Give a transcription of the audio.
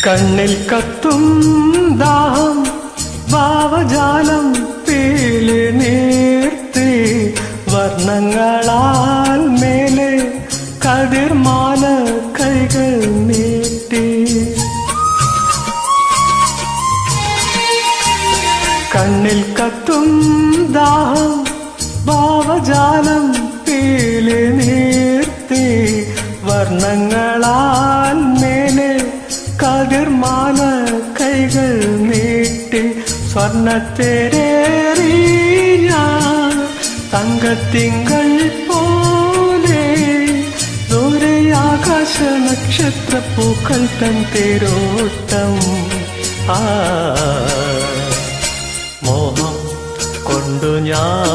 കണ്ണിൽ കത്തും ദാഹം ഭാവജാലം പീലി നീർത്തി വർണ്ണങ്ങളാൽ മേലെ കതിർമാല കൈകൾ നീട്ടി. കണ്ണിൽ കത്തും ദാഹം ഭാവജാലം പീലി നീർത്തി വർണ്ണങ്ങളാൽ മേലെ കതിർമാല കൈകൾ നീട്ടി. സ്വർണ്ണത്തേരേറി ഞാൻ തങ്കത്തിങ്കൾ പോലെ ദൂരെ ആകാശ നക്ഷത്ര പൂക്കൾ തൻ തേരോട്ടം. മോഹം കൊണ്ടു ഞാൻ